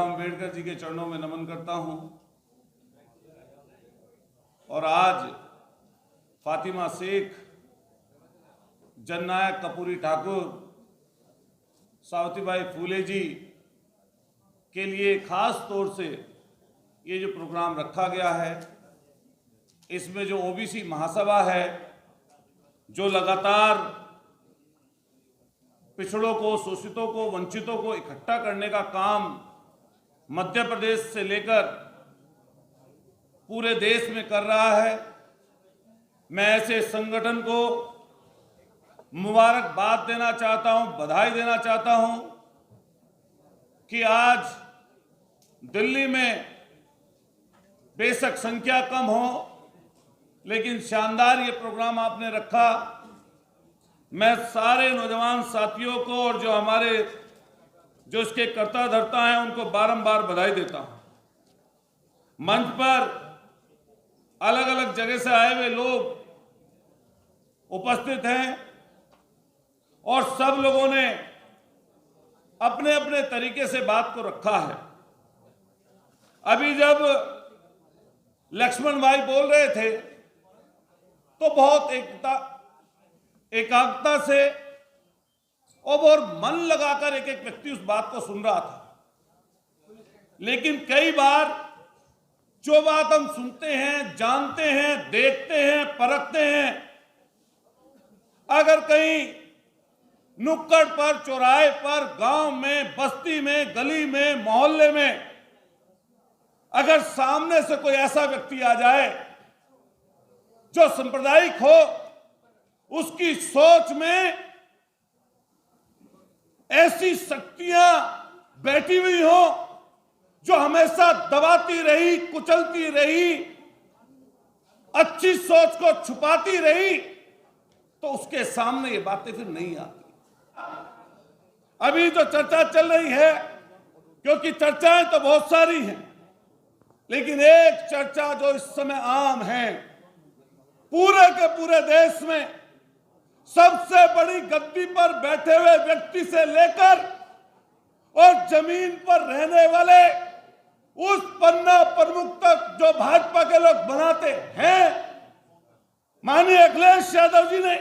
भीमराव अंबेडकर जी के चरणों में नमन करता हूं और आज फातिमा शेख, जननायक कपूरी ठाकुर, सावित्रीबाई फूले जी के लिए खास तौर से ये जो प्रोग्राम रखा गया है, इसमें जो ओबीसी महासभा है, जो लगातार पिछड़ों को, शोषितों को, वंचितों को इकट्ठा करने का काम मध्य प्रदेश से लेकर पूरे देश में कर रहा है, मैं ऐसे संगठन को मुबारकबाद देना चाहता हूं, बधाई देना चाहता हूं कि आज दिल्ली में बेशक संख्या कम हो, लेकिन शानदार ये प्रोग्राम आपने रखा। मैं सारे नौजवान साथियों को और जो इसके कर्ता धर्ता हैं उनको बारंबार बधाई देता हूं। मंच पर अलग अलग जगह से आए हुए लोग उपस्थित हैं और सब लोगों ने अपने अपने तरीके से बात को रखा है। अभी जब लक्ष्मण भाई बोल रहे थे तो बहुत एकाग्रता से और बहुत मन लगाकर एक एक व्यक्ति उस बात को सुन रहा था, लेकिन कई बार जो बात हम सुनते हैं, जानते हैं, देखते हैं, परखते हैं, अगर कहीं नुक्कड़ पर, चौराहे पर, गांव में, बस्ती में, गली में, मोहल्ले में अगर सामने से कोई ऐसा व्यक्ति आ जाए जो सांप्रदायिक हो, उसकी सोच में ऐसी शक्तियां बैठी हुई हो जो हमेशा दबाती रही, कुचलती रही, अच्छी सोच को छुपाती रही, तो उसके सामने ये बातें फिर नहीं आती। अभी जो चर्चा चल रही है, क्योंकि चर्चाएं तो बहुत सारी हैं, लेकिन एक चर्चा जो इस समय आम है, पूरे के पूरे देश में सबसे बड़ी गद्दी पर बैठे हुए व्यक्ति से लेकर और जमीन पर रहने वाले उस पन्ना प्रमुख तक जो भाजपा के लोग बनाते हैं, माननीय अखिलेश यादव जी ने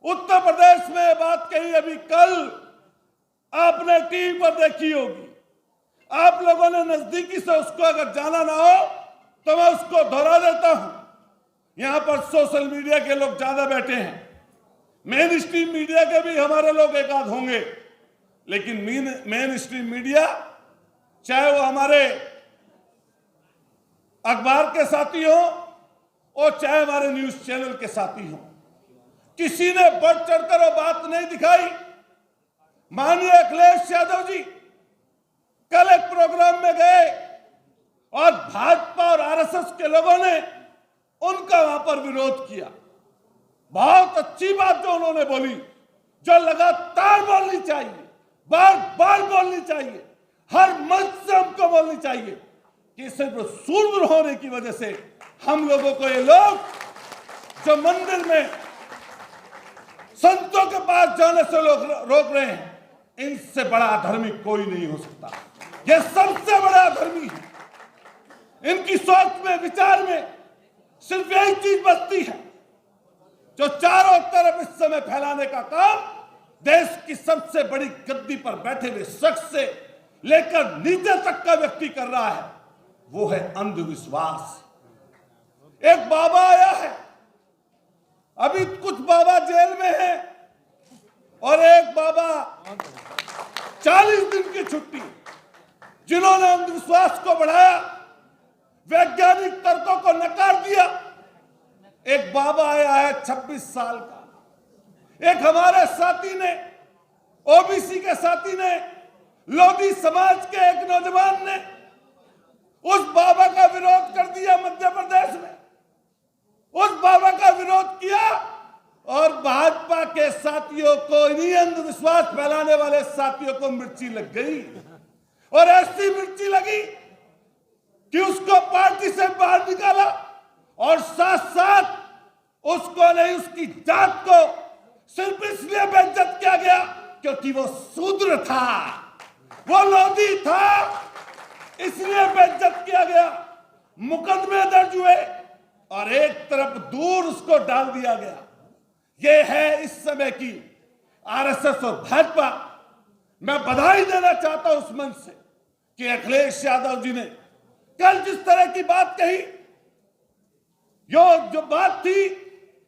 उत्तर प्रदेश में बात कही। अभी कल आपने टीवी पर देखी होगी, आप लोगों ने नजदीकी से उसको अगर जाना ना हो तो मैं उसको दोहरा देता हूं। यहां पर सोशल मीडिया के लोग ज्यादा बैठे हैं, मेन स्ट्रीम मीडिया के भी हमारे लोग एक आध होंगे, लेकिन मेन स्ट्रीम मीडिया, चाहे वो हमारे अखबार के साथी हो और चाहे हमारे न्यूज चैनल के साथी हो, किसी ने बढ़ चढ़कर वो बात नहीं दिखाई। माननीय अखिलेश यादव जी कल एक प्रोग्राम में गए और भाजपा और आरएसएस के लोगों ने उनका वहां पर विरोध किया। बहुत अच्छी बात जो उन्होंने बोली, जो लगातार बोलनी चाहिए, बार बार बोलनी चाहिए, हर मंच से हमको बोलनी चाहिए कि सिर्फ सूरवीर होने की वजह से हम लोगों को ये लोग जो मंदिर में संतों के पास जाने से लोग रोक रहे हैं, इनसे बड़ा अधर्मी कोई नहीं हो सकता। ये सबसे बड़ा अधर्मी है। इनकी सोच में, विचार में सिर्फ यही चीज बचती है जो चारों तरफ इस समय फैलाने का काम देश की सबसे बड़ी गद्दी पर बैठे हुए शख्स से लेकर नीचे तक का व्यक्ति कर रहा है, वो है अंधविश्वास। एक बाबा आया है, अभी कुछ बाबा जेल में है और एक बाबा 40 दिन की छुट्टी, जिन्होंने अंधविश्वास को बढ़ाया, वैज्ञानिक तर्कों को नकार दिया। एक बाबा आया है 26 साल का, एक हमारे साथी ने, ओबीसी के साथी ने, लोधी समाज के एक नौजवान ने उस बाबा का विरोध कर दिया मध्य प्रदेश में, उस बाबा का विरोध किया और भाजपा के साथियों को, इन्हीं अंधविश्वास फैलाने वाले साथियों को मिर्ची लग गई और ऐसी मिर्ची लगी कि उसको पार्टी से बाहर निकाला और साथ साथ उसको नहीं, उसकी जात को सिर्फ इसलिए बेइज्जत किया गया क्योंकि वो शूद्र था, वो लोधी था, इसलिए बेइज्जत किया गया, मुकदमे दर्ज हुए और एक तरफ दूर उसको डाल दिया गया। यह है इस समय की आरएसएस और भाजपा। मैं बधाई देना चाहता हूं उस मंच से कि अखिलेश यादव जी ने कल जिस तरह की बात कही, जो बात थी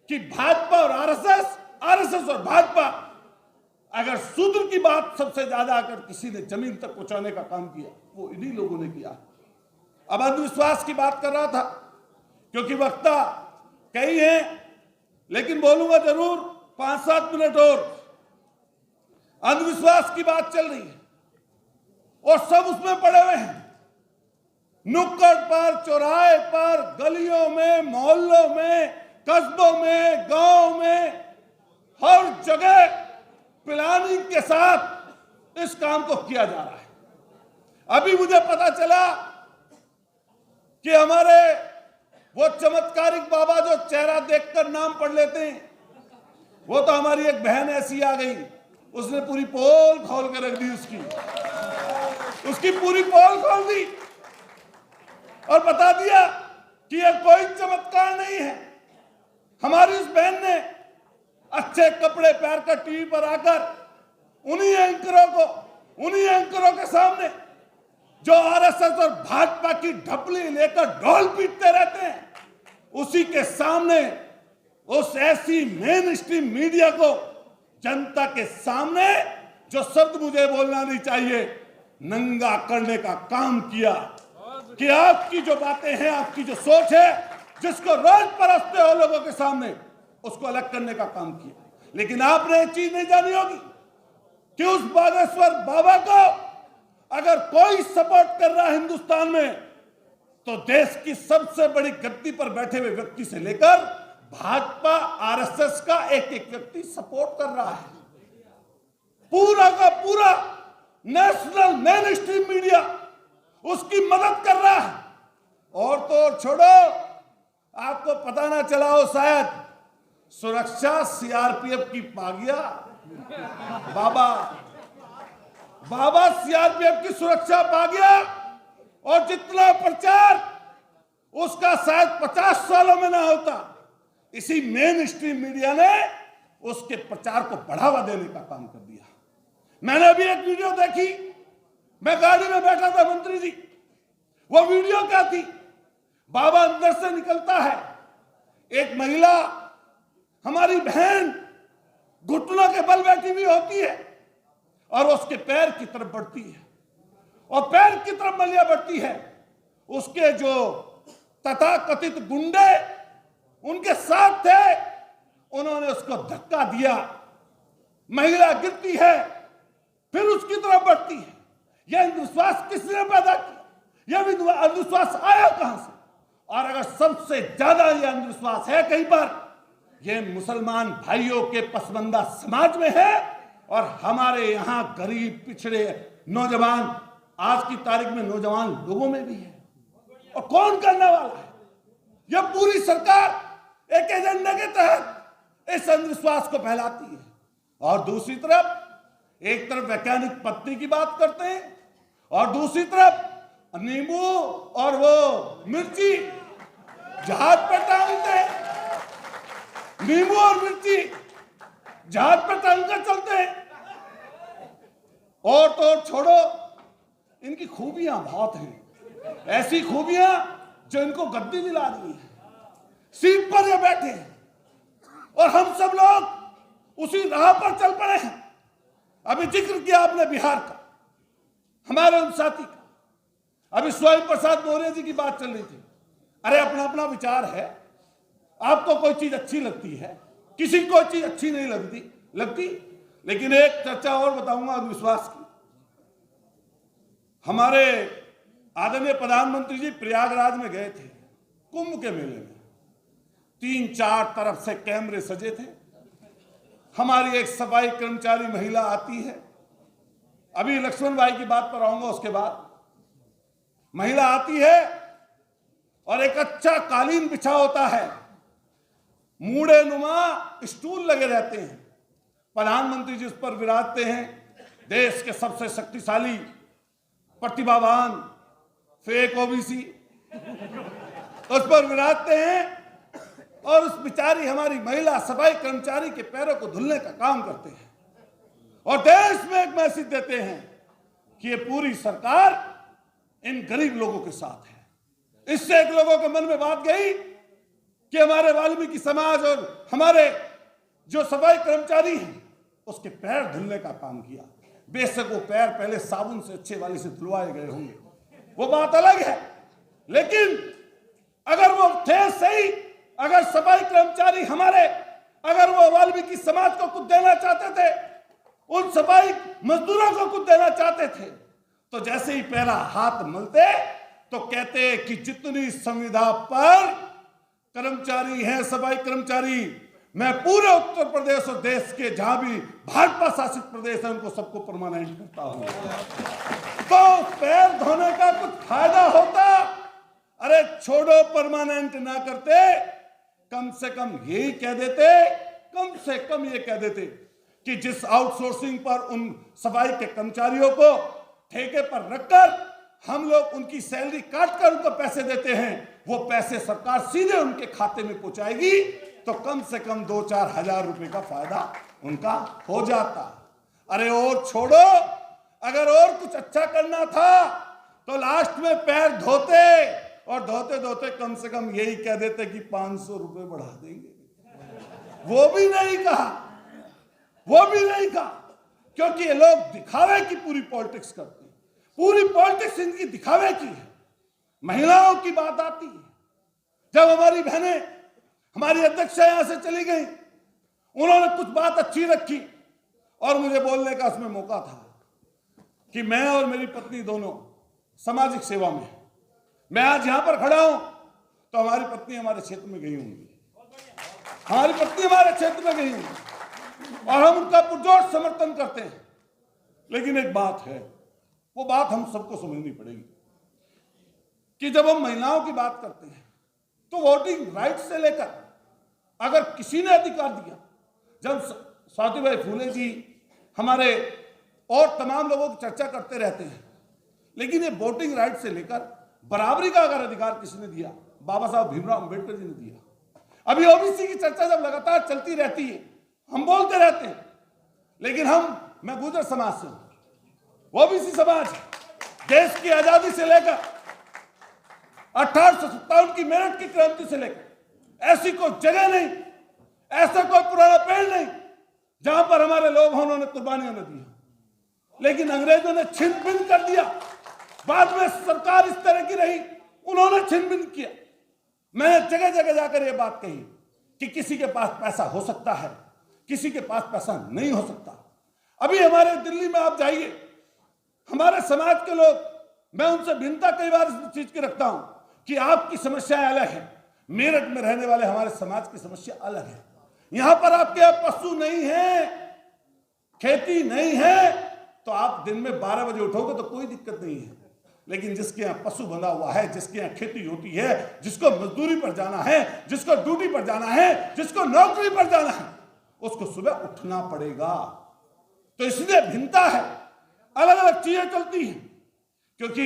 कि भाजपा और आरएसएस और भाजपा, अगर शूद्र की बात सबसे ज्यादा अगर किसी ने जमीन तक पहुंचाने का काम किया वो इन्हीं लोगों ने किया। अब अंधविश्वास की बात कर रहा था, क्योंकि वक्ता कई हैं, लेकिन बोलूंगा जरूर 5-7 मिनट और। अंधविश्वास की बात चल रही है और सब उसमें पड़े हुए हैं। नुक्कड़ पर, चौराहे पर, गलियों में, मोहल्लों में, कस्बों में, गांव में, हर जगह प्लानिंग के साथ इस काम को किया जा रहा है। अभी मुझे पता चला कि हमारे वो चमत्कारिक बाबा जो चेहरा देखकर नाम पढ़ लेते हैं, वो तो हमारी एक बहन ऐसी आ गई, उसने पूरी पोल खोल कर रख दी, उसकी पूरी पोल खोल दी और बता दिया कि यह कोई चमत्कार नहीं है। हमारी उस बहन ने अच्छे कपड़े पहनकर टीवी पर आकर उन्हीं एंकरों के सामने जो आरएसएस और भाजपा की ढपली लेकर ढोल पीटते रहते हैं, उसी के सामने उस ऐसी मेन स्ट्रीम मीडिया को जनता के सामने, जो शब्द मुझे बोलना नहीं चाहिए, नंगा करने का काम किया कि आपकी जो बातें हैं, आपकी जो सोच है, जिसको रोज परसते हो लोगों के सामने, उसको अलग करने का काम किया। लेकिन आपने एक चीज नहीं जानी होगी कि उस बागेश्वर बाबा को अगर कोई सपोर्ट कर रहा है हिंदुस्तान में, तो देश की सबसे बड़ी गद्दी पर बैठे हुए व्यक्ति से लेकर भाजपा आरएसएस का एक एक व्यक्ति सपोर्ट कर रहा है। पूरा का पूरा नेशनल मेन स्ट्रीम मीडिया उसकी मदद कर रहा है। और तो और छोड़ो, आपको पता ना चला हो शायद, सुरक्षा सीआरपीएफ की पा गया बाबा सीआरपीएफ की सुरक्षा पा गया। और जितना प्रचार उसका शायद 50 सालों में ना होता, इसी मेन स्ट्रीम मीडिया ने उसके प्रचार को बढ़ावा देने का काम कर दिया। मैंने अभी एक वीडियो देखी, मैं गाड़ी में बैठा था मंत्री जी, वो वीडियो क्या थी, बाबा अंदर से निकलता है, एक महिला हमारी बहन घुटनों के बल बैठी हुई होती है और उसके पैर की तरफ बढ़ती है, और पैर की तरफ मलिया बढ़ती है। उसके जो तथाकथित गुंडे उनके साथ थे, उन्होंने उसको धक्का दिया, महिला गिरती है, फिर उसकी तरफ बढ़ती है। यह अंधविश्वास किसने पैदा किया? यह अंधविश्वास आया कहां से? और अगर सबसे ज्यादा यह अंधविश्वास है कहीं पर, यह मुसलमान भाइयों के पसमानदा समाज में है, और हमारे यहां गरीब पिछड़े नौजवान, आज की तारीख में नौजवान लोगों में भी है। और कौन करने वाला है? यह पूरी सरकार एक एजेंडे के तहत इस अंधविश्वास को फैलाती है। और दूसरी तरफ, एक तरफ वैज्ञानिक पत्नी की बात करते हैं और दूसरी तरफ नींबू और वो मिर्ची जहाज पर टांगते हैं। नींबू और मिर्ची जहाज पर टांग कर चलते हैं। और तो और छोड़ो, इनकी खूबियां बहुत हैं, ऐसी खूबियां जो इनको गद्दी दिला रही है। सीट पर ये बैठे हैं और हम सब लोग उसी राह पर चल पड़े हैं। अभी जिक्र किया आपने बिहार का, हमारे उन साथी का, अभी स्वामी प्रसाद मौर्य जी की बात चल रही थी। अरे अपना अपना विचार है, आपको कोई चीज अच्छी लगती है, किसी को चीज अच्छी नहीं लगती। लेकिन एक चर्चा और बताऊंगा अंधविश्वास की। हमारे आदरणीय प्रधानमंत्री जी प्रयागराज में गए थे कुंभ के मेले में, 3-4 तरफ से कैमरे सजे थे। हमारी एक सफाई कर्मचारी महिला आती है, अभी लक्ष्मण भाई की बात पर आऊंगा उसके बाद। महिला आती है और एक अच्छा कालीन बिछा होता है, मूड़े नुमा स्टूल लगे रहते हैं, प्रधानमंत्री जी उस पर विराजते हैं। देश के सबसे शक्तिशाली, प्रतिभावान फेक ओबीसी उस पर विराजते हैं और उस बेचारी हमारी महिला सफाई कर्मचारी के पैरों को धुलने का काम करते हैं और देश में एक मैसेज देते हैं कि ये पूरी सरकार इन गरीब लोगों के साथ है। इससे एक लोगों के मन में बात गई कि हमारे वाल्मीकि समाज और हमारे जो सफाई कर्मचारी हैं उसके पैर धुलने का काम किया। बेशक वो पैर पहले साबुन से अच्छे वाले से धुलवाए गए होंगे, वो बात अलग है, लेकिन अगर वो थे सही, अगर सफाई कर्मचारी हमारे, अगर वो वाल्मीकि समाज को कुछ देना चाहते थे, उन सफाई मजदूरों को कुछ देना चाहते थे, तो जैसे ही पहला हाथ मलते तो कहते कि जितनी संविदा पर कर्मचारी हैं, सफाई कर्मचारी, मैं पूरे उत्तर प्रदेश और देश के जहां भी भाजपा शासित प्रदेश है उनको सबको परमानेंट करता हूं। तो पैर धोने का कुछ फायदा होता? अरे छोड़ो, परमानेंट ना करते, कम से कम यही कह देते, कम से कम ये कह देते कि जिस आउटसोर्सिंग पर उन सफाई के कर्मचारियों को ठेके पर रखकर हम लोग उनकी सैलरी काट कर उनको पैसे देते हैं, वो पैसे सरकार सीधे उनके खाते में पहुंचाएगी, तो कम से कम 2-4 हजार रुपए का फायदा उनका हो जाता। अरे और छोड़ो, अगर और कुछ अच्छा करना था तो लास्ट में पैर धोते और धोते धोते कम से कम यही कह देते कि 500 रुपए बढ़ा देंगे। वो भी नहीं कहा, वो भी नहीं कहा, क्योंकि ये लोग दिखावे की पूरी पॉलिटिक्स करते हैं। पूरी पॉलिटिक्स इनकी दिखावे की है। महिलाओं की बात आती है, जब हमारी बहनें, हमारी अध्यक्षा यहां से चली गई, उन्होंने कुछ बात अच्छी रखी और मुझे बोलने का उसमें मौका था कि मैं और मेरी पत्नी दोनों सामाजिक सेवा में, मैं आज यहां पर खड़ा हूं तो हमारी पत्नी हमारे क्षेत्र में गई होंगी, हमारी पत्नी हमारे क्षेत्र में गई होंगी और हम उनका पुरजोर समर्थन करते हैं। लेकिन एक बात है, वो बात हम सबको समझनी पड़ेगी कि जब हम महिलाओं की बात करते हैं तो वोटिंग राइट से लेकर अगर किसी ने अधिकार दिया, जब सावित्रीबाई फुले जी हमारे और तमाम लोगों की चर्चा करते रहते हैं, लेकिन ये वोटिंग राइट से लेकर बराबरी का अगर अधिकार किसी ने दिया, बाबा साहब भीमराव अंबेडकर जी ने दिया। अभी ओबीसी की चर्चा जब लगातार चलती रहती है, हम बोलते रहते हैं, लेकिन मैं गुर्जर समाज से हूं, ओबीसी समाज देश की आजादी से लेकर 1857 की मेरठ की क्रांति से लेकर ऐसी कोई जगह नहीं, ऐसा कोई पुराना पेड़ नहीं जहां पर हमारे लोग उन्होंने कुर्बानियां न दी, लेकिन अंग्रेजों ने छिन भिन कर दिया। बाद में सरकार इस तरह की रही, उन्होंने छिन भिन किया। मैंने जगह जगह जाकर यह बात कही कि किसी के पास पैसा हो सकता है, किसी के पास पैसा नहीं हो सकता। अभी हमारे दिल्ली में आप जाइए, हमारे समाज के लोग, मैं उनसे भिन्नता कई बार इस चीज की रखता हूं कि आपकी समस्याएं अलग है, मेरठ में रहने वाले हमारे समाज की समस्या अलग है। यहां पर आपके यहाँ पशु नहीं है, खेती नहीं है, तो आप दिन में 12 बजे उठोगे तो कोई दिक्कत नहीं है, लेकिन जिसके यहाँ पशु बंधा हुआ है, जिसके यहाँ खेती होती है, जिसको मजदूरी पर जाना है, जिसको ड्यूटी पर जाना है, जिसको नौकरी पर जाना है, उसको सुबह उठना पड़ेगा। तो इसलिए भिन्नता है, अलग अलग चीजें चलती हैं। क्योंकि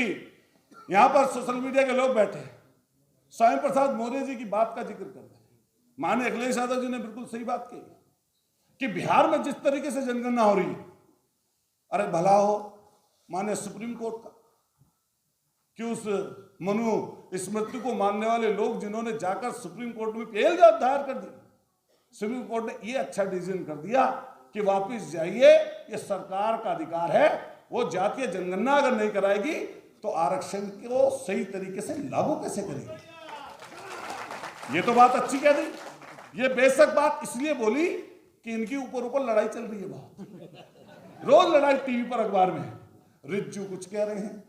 यहां पर सोशल मीडिया के लोग बैठे हैं, स्वयं प्रसाद मौर्य जी की बात का जिक्र कर रहे हैं। माननीय अखिलेश यादव जी ने बिल्कुल सही बात कही कि बिहार में जिस तरीके से जनगणना हो रही है, अरे भला हो माननीय सुप्रीम कोर्ट का कि उस मनु स्मृति को मानने वाले लोग जिन्होंने जाकर सुप्रीम कोर्ट में पहल दायर कर दी, सुप्रीम कोर्ट ने ये अच्छा डिसीजन कर दिया कि वापिस जाइए, ये सरकार का अधिकार है, वो जातीय जनगणना अगर नहीं कराएगी तो आरक्षण को सही तरीके से लागू कैसे करेगी। ये तो बात अच्छी कह दी। ये बेशक बात इसलिए बोली कि इनकी ऊपर ऊपर लड़ाई चल रही है, बहुत रोज लड़ाई टीवी पर अखबार में। रिज्जू कुछ कह रहे हैं,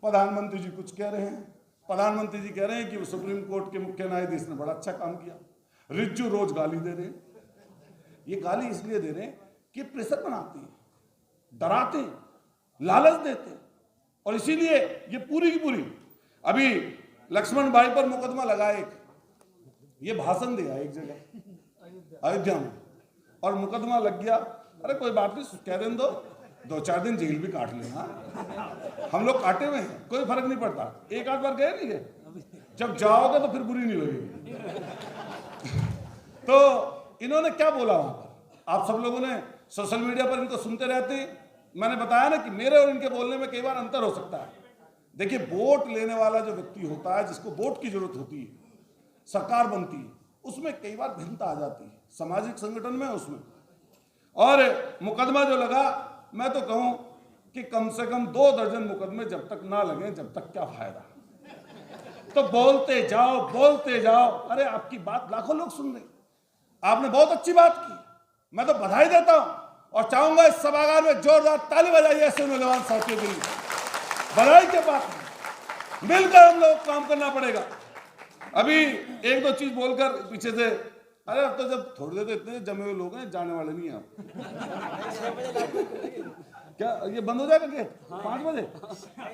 प्रधानमंत्री जी कुछ कह रहे हैं। प्रधानमंत्री जी कह रहे हैं कि सुप्रीम कोर्ट के मुख्य न्यायाधीश ने बड़ा अच्छा काम किया, रिज्जू रोज गाली दे रहे हैं। ये गाली इसलिए दे रहे हैं कि प्रेशर बनाती है, डराते हैं, लालच देते हैं, और इसीलिए ये पूरी की पूरी अभी लक्ष्मण भाई पर मुकदमा लगा, एक ये भाषण दिया एक जगह अयोध्या में और मुकदमा लग गया। अरे कोई बात नहीं, कह देने दो, 2-4 दिन जेल भी काट लेना, हम लोग काटे हुए हैं, कोई फर्क नहीं पड़ता। एक आध बार गए नहीं गए, जब जाओगे तो फिर बुरी नहीं लगेगी। तो इन्होंने क्या बोला वहां पर, आप सब लोगों ने सोशल मीडिया पर इनको सुनते रहते हैं। मैंने बताया ना कि मेरे और इनके बोलने में कई बार अंतर हो सकता है। देखिए, वोट लेने वाला जो व्यक्ति होता है, जिसको वोट की जरूरत होती है, सरकार बनती है, उसमें कई बार भिन्नता आ जाती है, सामाजिक संगठन में उसमें। और मुकदमा जो लगा, मैं तो कहूं कि कम से कम 2 दर्जन मुकदमे जब तक ना लगे, जब तक क्या फायदा। तो बोलते जाओ। अरे आपकी बात लाखों लोग सुन रहे, आपने बहुत अच्छी बात की, मैं तो बधाई देता हूं और चाहूंगा इस सभागार में जोरदार ताली बजाइए ऐसे नौजवान साथियों के लिए। बधाई के बात है, मिलकर हम लोग काम करना पड़ेगा। अभी 1-2 चीज बोलकर पीछे से, अरे अब तो जब थोड़ी देर तो इतने जमे हुए लोग हैं, जाने वाले नहीं हैं आप। क्या ये बंद हो जाएगा गेट 5 बजे?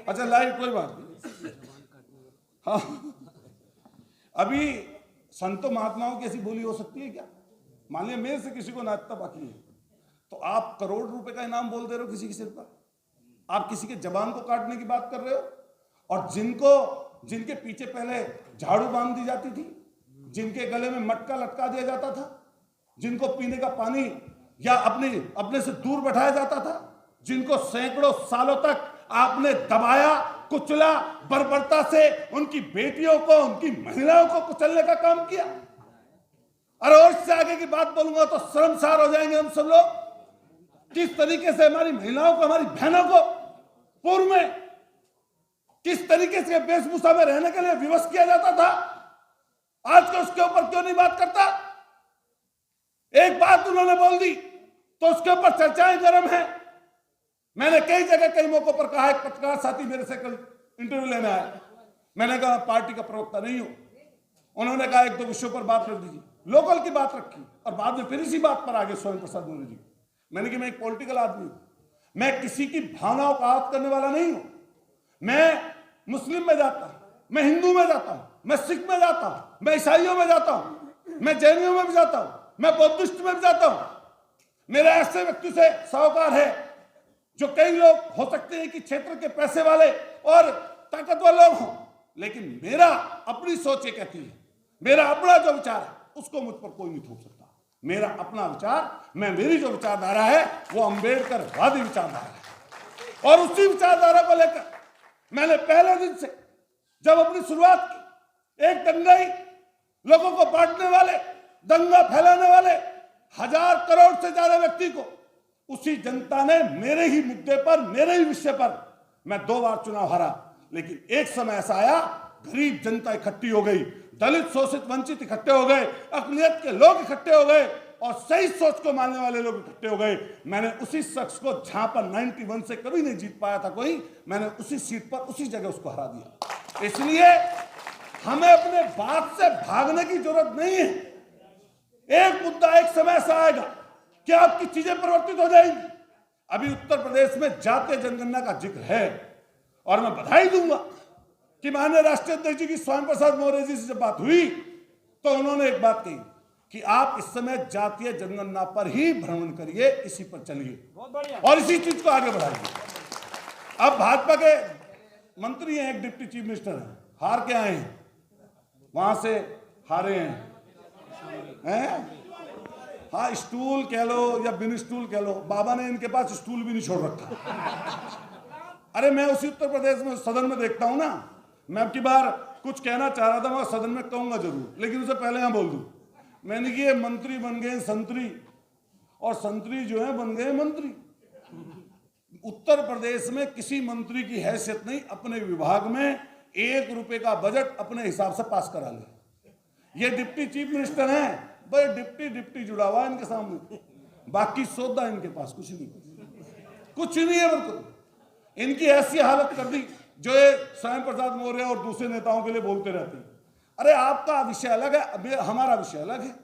अच्छा लाइव, कोई बात नहीं। हाँ, अभी संतों महात्माओं की ऐसी बोली हो सकती है क्या? मान लिया मेरे से किसी को नाचता बाकी है, तो आप करोड़ रुपए का इनाम बोल दे रहे हो किसी के सिर पर, आप किसी के जबान को काटने की बात कर रहे हो। और जिनके पीछे पहले झाड़ू बांध दी जाती थी, जिनके गले में मटका लटका दिया जाता था, जिनको पीने का पानी या अपने से दूर बैठाया जाता था, जिनको सैकड़ों सालों तक आपने दबाया, कुचला, बर्बरता से उनकी बेटियों को, उनकी महिलाओं को कुचलने का काम किया। अरे और इससे आगे की बात बोलूंगा तो शर्मसार हो जाएंगे हम सब लोग। किस तरीके से हमारी महिलाओं को, हमारी बहनों को पूर्व में किस तरीके से वेशभूषा में रहने के लिए विवश किया जाता था, आज के उसके ऊपर क्यों नहीं बात करता? एक बात उन्होंने बोल दी तो उसके ऊपर चर्चाएं गर्म है। मैंने कई जगह कई मौकों पर कहा, एक पत्रकार साथी मेरे से कल इंटरव्यू लेने आए, मैंने कहा पार्टी का प्रवक्ता नहीं हूं। उन्होंने कहा 1-2 विषयों पर बात कर दीजिए, लोकल की बात रखी और बाद में फिर इसी बात पर आगे स्वयं प्रसाद मौर्य जी। मैंने कहा मैं एक पॉलिटिकल आदमी हूं, मैं किसी की भावनाओं का आहत करने वाला नहीं हूं। मैं मुस्लिम में जाता हूं, मैं हिंदू में जाता हूं, मैं सिख में जाता हूं, मैं ईसाइयों में जाता हूं, मैं जैनियों में भी जाता हूं, मैं बौद्धिस्ट में भी जाता हूं। मेरे ऐसे व्यक्ति से सरोकार है जो कई लोग हो सकते हैं कि क्षेत्र के पैसे वाले और ताकतवर लोग हों, लेकिन मेरा अपनी सोच ये कहती है, मेरा अपना जो विचार है उसको मुझ पर कोई नहीं थोप सकता। मेरा अपना विचार, मेरी जो विचारधारा है वो अम्बेडकरवादी विचारधारा है। और उसी विचारधारा को लेकर मैंने पहले दिन से जब अपनी शुरुआत की, एक दंगाई, लोगों को बांटने वाले, दंगा फैलाने वाले 1000 करोड़ से ज्यादा व्यक्ति को उसी जनता ने मेरे ही मुद्दे पर, मेरे ही विषय पर, मैं 2 बार चुनाव हारा, लेकिन एक समय ऐसा आया, गरीब जनता इकट्ठी हो गई, दलित, शोषित, वंचित इकट्ठे हो गए, अकलियत के लोग इकट्ठे हो गए और सही सोच को मानने वाले लोग इकट्ठे हो गए। मैंने उसी शख्स को, जहां पर 91 से कभी नहीं जीत पाया था कोई, मैंने उसी सीट पर, उसी जगह उसको हरा दिया। इसलिए हमें अपने बात से भागने की जरूरत नहीं है। एक मुद्दा, एक समय ऐसा आएगा कि आपकी चीजें परिवर्तित हो जाएंगी। अभी उत्तर प्रदेश में जातीय जनगणना का जिक्र है और मैं बधाई दूंगा कि माननीय राष्ट्रीय अध्यक्ष जी की स्वयं प्रसाद मौर्य जी से जब बात हुई तो उन्होंने एक बात कही कि आप इस समय जातीय जनगणना पर ही भ्रमण करिए, इसी पर चलिए और इसी चीज को आगे बढ़ाइए। अब भाजपा के मंत्री हैं, एक डिप्टी चीफ मिनिस्टर हैं, हार के आए हैं, वहां से हारे हैं? हाँ, स्टूल कह लो या बिन स्टूल कह लो, बाबा ने इनके पास स्टूल भी नहीं छोड़ रखा। अरे मैं उसी उत्तर प्रदेश में सदन में देखता हूं ना, मैं अब की बार कुछ कहना चाह रहा था, मैं सदन में कहूंगा जरूर, लेकिन उसे पहले यहां बोल दूं, मैंने कि ये मंत्री बन गए संतरी और संतरी जो है बन गए मंत्री। उत्तर प्रदेश में किसी मंत्री की हैसियत नहीं अपने विभाग में 1 रुपए का बजट अपने हिसाब से पास करा ले। ये डिप्टी चीफ मिनिस्टर हैं, भाई डिप्टी जुड़ा हुआ है इनके सामने, बाकी सौदा इनके पास कुछ नहीं है। बिल्कुल इनकी ऐसी हालत कर दी जो ये स्वयं प्रसाद मौर्य और दूसरे नेताओं के लिए बोलते रहते हैं। अरे आपका विषय अलग है, हमारा विषय अलग है,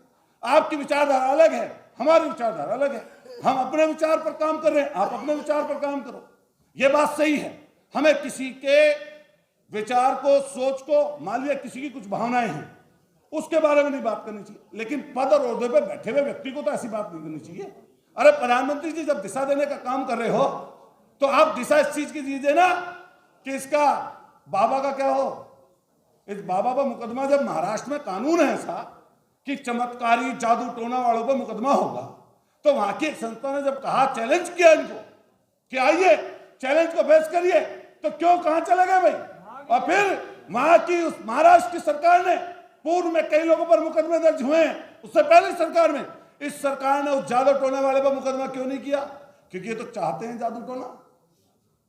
आपकी विचारधारा अलग है, हमारी विचारधारा अलग है। हम अपने विचार पर काम कर रहे हैं, आप अपने विचार पर काम करो, ये बात सही है। हमें किसी के विचार को, सोच को, मान लिया किसी की कुछ भावनाएं हैं, उसके बारे में नहीं बात करनी चाहिए, लेकिन पद और ओहदे पे बैठे हुए व्यक्ति को तो ऐसी बात नहीं करनी चाहिए। अरे प्रधानमंत्री जी, जब दिशा देने का काम कर रहे हो तो आप दिशा इस चीज की दीजिए ना कि इसका बाबा का क्या हो। इस बाबा पर मुकदमा, जब महाराष्ट्र में कानून है ऐसा कि चमत्कारी जादू टोना वालों पर मुकदमा होगा, तो वहां की एक संस्था ने जब कहा, चैलेंज किया इनको कि आइए चैलेंज को फेस करिए, तो क्यों कहां चले गए भाई। और फिर वहां की उस महाराष्ट्र की सरकार ने, पूर्व में कई लोगों पर मुकदमे दर्ज हुए हैं, उससे पहले सरकार में, इस सरकार ने उस जादू टोना वाले पर मुकदमा क्यों नहीं किया? क्योंकि ये तो चाहते हैं जादू टोना,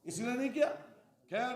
इसलिए नहीं किया। खैर